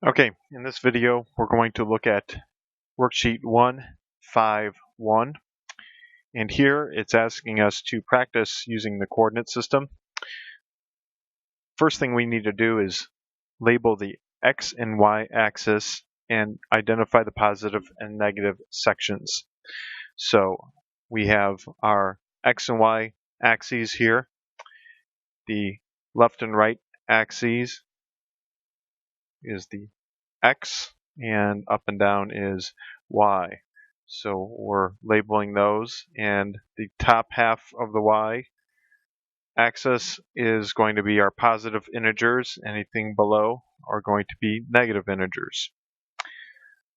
Okay, in this video we're going to look at worksheet 151, and here it's asking us to practice using the coordinate system. First thing we need to do is label the x and y axis and identify the positive and negative sections. So we have our x and y axes here. The left and right axes is the x, and up and down is y. So we're labeling those, and the top half of the y axis is going to be our positive integers. Anything below are going to be negative integers.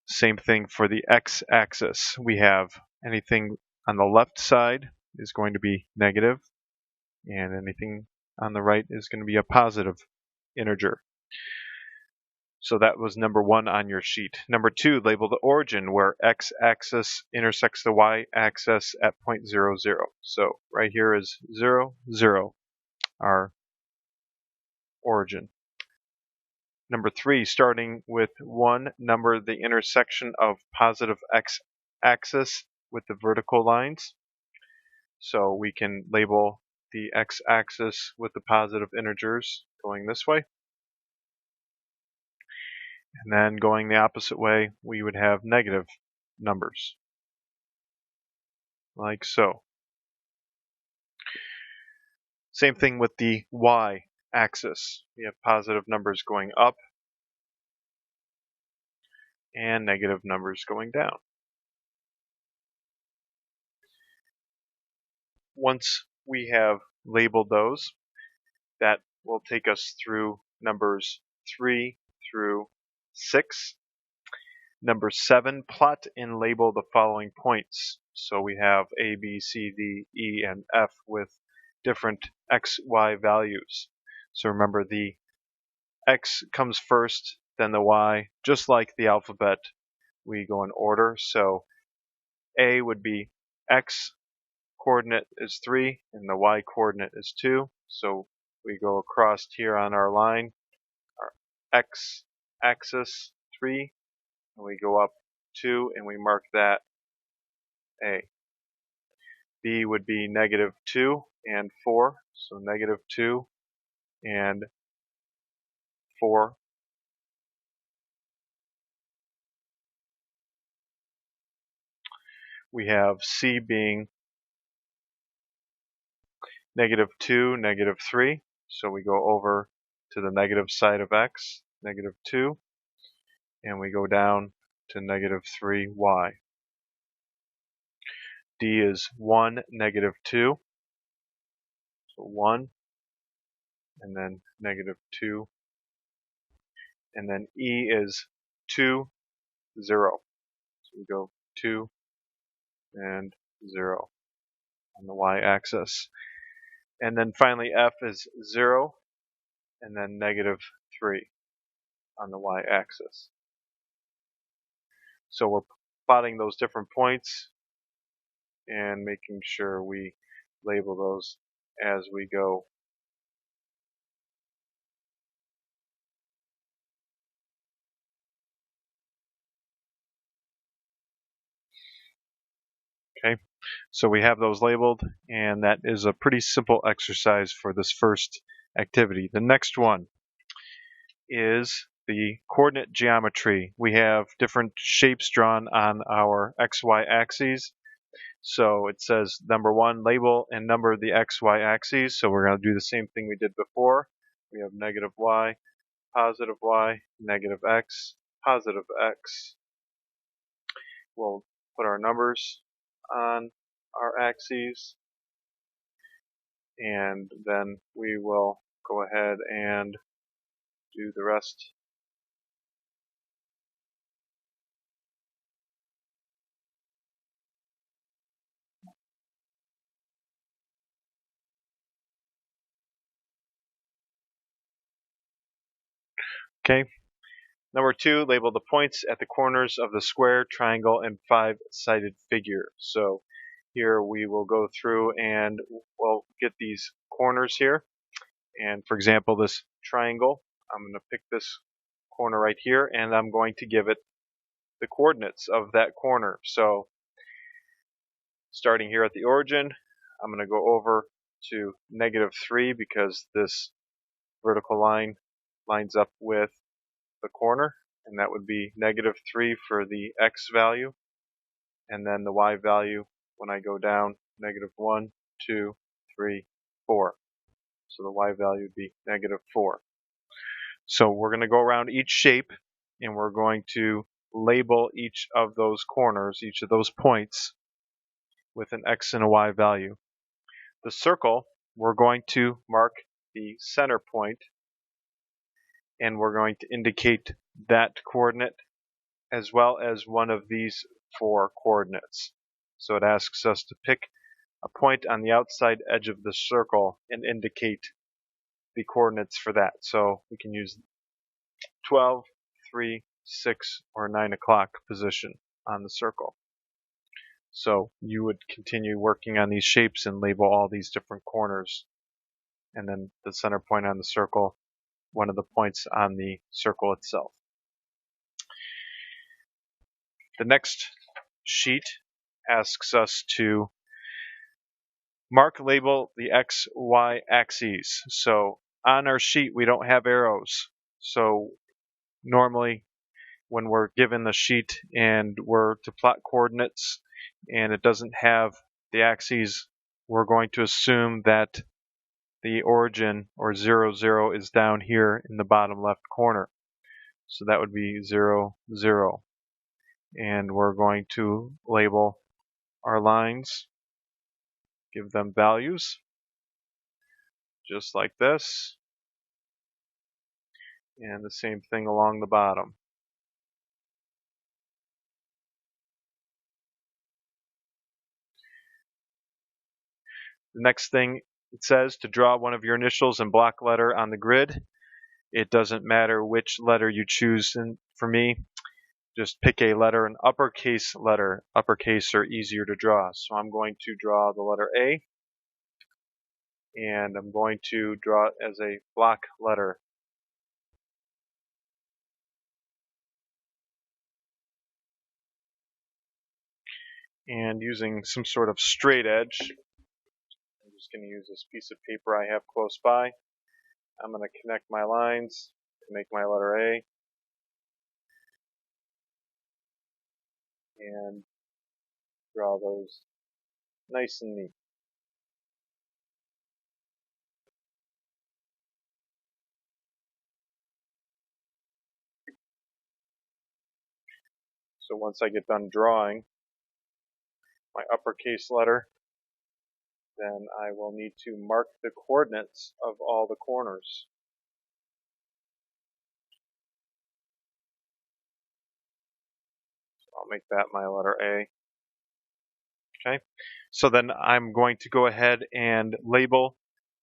Same thing for the x axis. We have anything on the left side is going to be negative, and anything on the right is going to be a positive integer. So that was number 1 on your sheet. Number 2, label the origin where x-axis intersects the y-axis at point 0, 0. So right here is 0, 0, our origin. Number 3, starting with 1, number the intersection of positive x-axis with the vertical lines. So we can label the x-axis with the positive integers going this way. And then going the opposite way, we would have negative numbers, like so. Same thing with the y-axis. We have positive numbers going up and negative numbers going down. Once we have labeled those, that will take us through numbers 3 through 6. Number 7, plot and label the following points. So we have A, B, C, D, E, and F with different x, y values. So remember, the x comes first, then the y. Just like the alphabet, we go in order. So A would be x coordinate is 3 and the y coordinate is 2. So we go across here on our line, our x axis 3, and we go up 2 and we mark that A. B would be negative 2 and 4, so negative 2 and 4. We have C being negative 2, negative 3, so we go over to the negative side of x, negative 2, and we go down to negative 3y. D is 1, negative 2, so 1, and then negative 2, and then E is 2, 0, so we go 2 and 0 on the y-axis. And then finally F is 0, and then negative 3 on the y-axis. So we're plotting those different points and making sure we label those as we go. Okay, so we have those labeled, and that is a pretty simple exercise for this first activity. The next one is the coordinate geometry. We have different shapes drawn on our XY axes. So it says number 1, label and number the XY axes. So we're going to do the same thing we did before. We have negative Y, negative X, positive X. We'll put our numbers on our axes, and then we will go ahead and do the rest. Okay. Number 2, label the points at the corners of the square, triangle, and 5-sided figure. So here we will go through and we'll get these corners here. And for example, this triangle, I'm going to pick this corner right here, and I'm going to give it the coordinates of that corner. So starting here at the origin, I'm going to go over to -3 because this vertical line lines up with the corner, and that would be -3 for the x value, and then the y value when I go down, -1, 2, 3, 4. So the y value would be -4. So we're going to go around each shape, and we're going to label each of those corners, each of those points, with an x and a y value. The circle, we're going to mark the center point, and we're going to indicate that coordinate as well as one of these 4 coordinates. So it asks us to pick a point on the outside edge of the circle and indicate the coordinates for that. So we can use 12, 3, 6, or 9 o'clock position on the circle. So you would continue working on these shapes and label all these different corners. And then the center point on the circle, one of the points on the circle itself. The next sheet asks us to label the x, y axes. So on our sheet we don't have arrows. So normally when we're given the sheet and we're to plot coordinates and it doesn't have the axes, we're going to assume that the origin, or 0, 0, is down here in the bottom left corner. So that would be 0, 0. And we're going to label our lines, give them values, just like this. And the same thing along the bottom. The next thing it says to draw one of your initials in block letter on the grid. It doesn't matter which letter you choose. And for me, just pick a letter, an uppercase letter. Uppercase are easier to draw. So I'm going to draw the letter A, and I'm going to draw it as a block letter. And using some sort of straight edge, I'm just going to use this piece of paper I have close by. I'm going to connect my lines to make my letter A. And draw those nice and neat. So once I get done drawing my uppercase letter, then I will need to mark the coordinates of all the corners. So I'll make that my letter A. Okay, so then I'm going to go ahead and label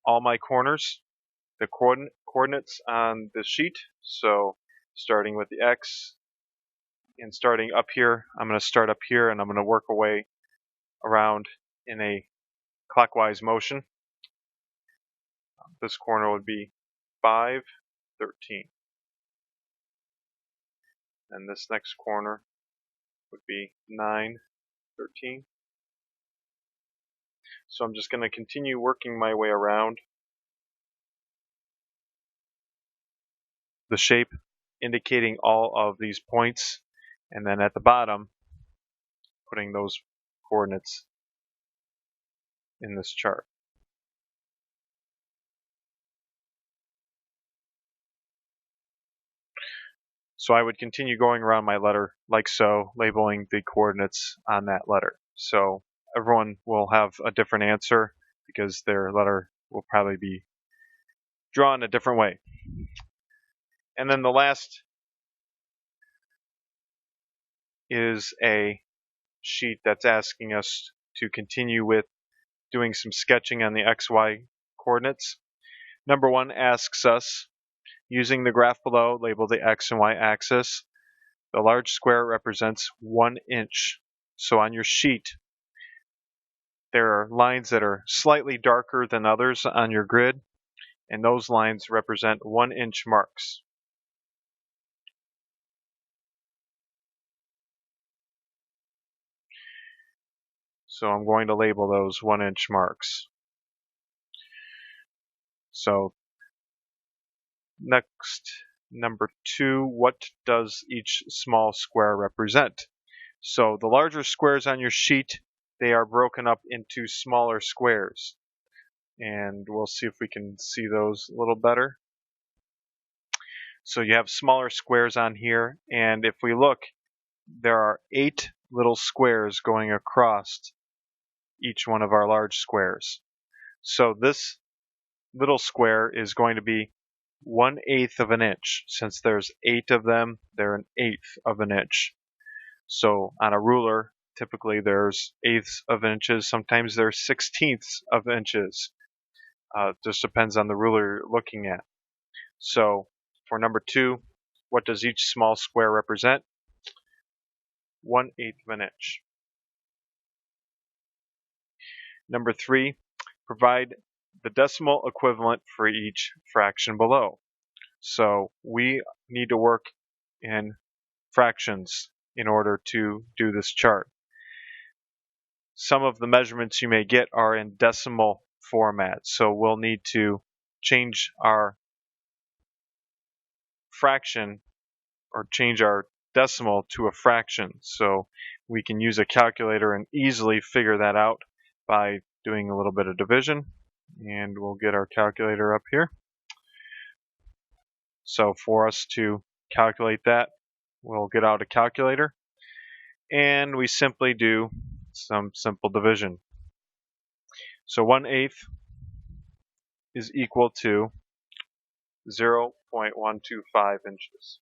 all my corners, the coordinates on the sheet. So starting with the X and starting up here, I'm going to start up here and I'm going to work away around in a clockwise motion. This corner would be 5, 13. And this next corner would be 9, 13. So I'm just going to continue working my way around the shape, indicating all of these points, and then at the bottom, putting those coordinates in this chart. So I would continue going around my letter like so, labeling the coordinates on that letter. So everyone will have a different answer because their letter will probably be drawn a different way. And then the last is a sheet that's asking us to continue with doing some sketching on the XY coordinates. Number 1 asks us, using the graph below, label the X and Y axis. The large square represents 1 inch. So on your sheet, there are lines that are slightly darker than others on your grid, and those lines represent 1 inch marks. So I'm going to label those 1-inch marks. So next, number 2, what does each small square represent? So the larger squares on your sheet, they are broken up into smaller squares. And we'll see if we can see those a little better. So you have smaller squares on here, and if we look, there are 8 little squares going across each one of our large squares. So this little square is going to be 1/8 of an inch. Since there's 8 of them, they're 1/8 of an inch. So on a ruler, typically there's 1/8 of inches. Sometimes there's 1/16 of inches. Just depends on the ruler you're looking at. So for number 2, what does each small square represent? 1/8 of an inch. Number 3, provide the decimal equivalent for each fraction below. So we need to work in fractions in order to do this chart. Some of the measurements you may get are in decimal format, so we'll need to change our fraction or change our decimal to a fraction. So we can use a calculator and easily figure that out by doing a little bit of division. And we'll get our calculator up here. So for us to calculate that, we'll get out a calculator and we simply do some simple division. So 1/8 is equal to 0.125 inches.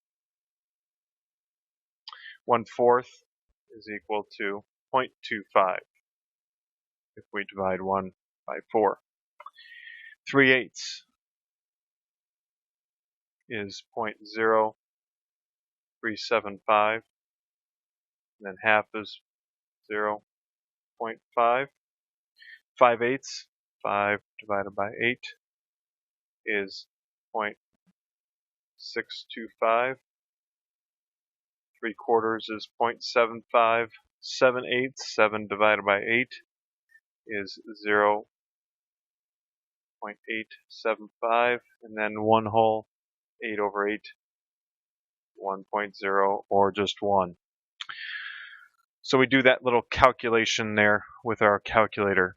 1/4 is equal to 0.25 if we divide 1 by 4. 3/8 is 0.0375, and then half is 0.5. 5/8, 5 divided by 8 is 0.625. 3/4 is 0.75. 7/8, 7 divided by 8 is 0.875, and then 1 whole 8 over 8, 1.0, or just 1. So we do that little calculation there with our calculator.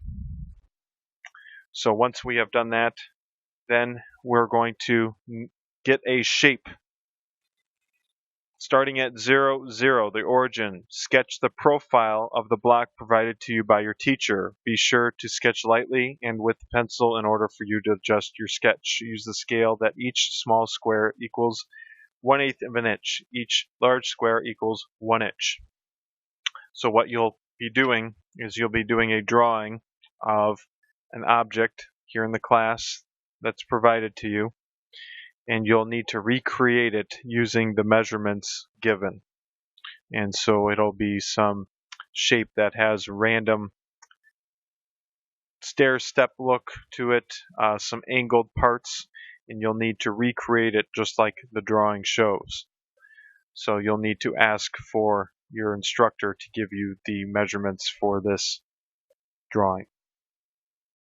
So once we have done that, then we're going to get a shape. Starting at 0, 0, the origin, sketch the profile of the block provided to you by your teacher. Be sure to sketch lightly and with pencil in order for you to adjust your sketch. Use the scale that each small square equals 1/8 of an inch. Each large square equals 1 inch. So what you'll be doing is you'll be doing a drawing of an object here in the class that's provided to you, and you'll need to recreate it using the measurements given. And so it'll be some shape that has random stair step look to it, some angled parts, and you'll need to recreate it just like the drawing shows. So you'll need to ask for your instructor to give you the measurements for this drawing.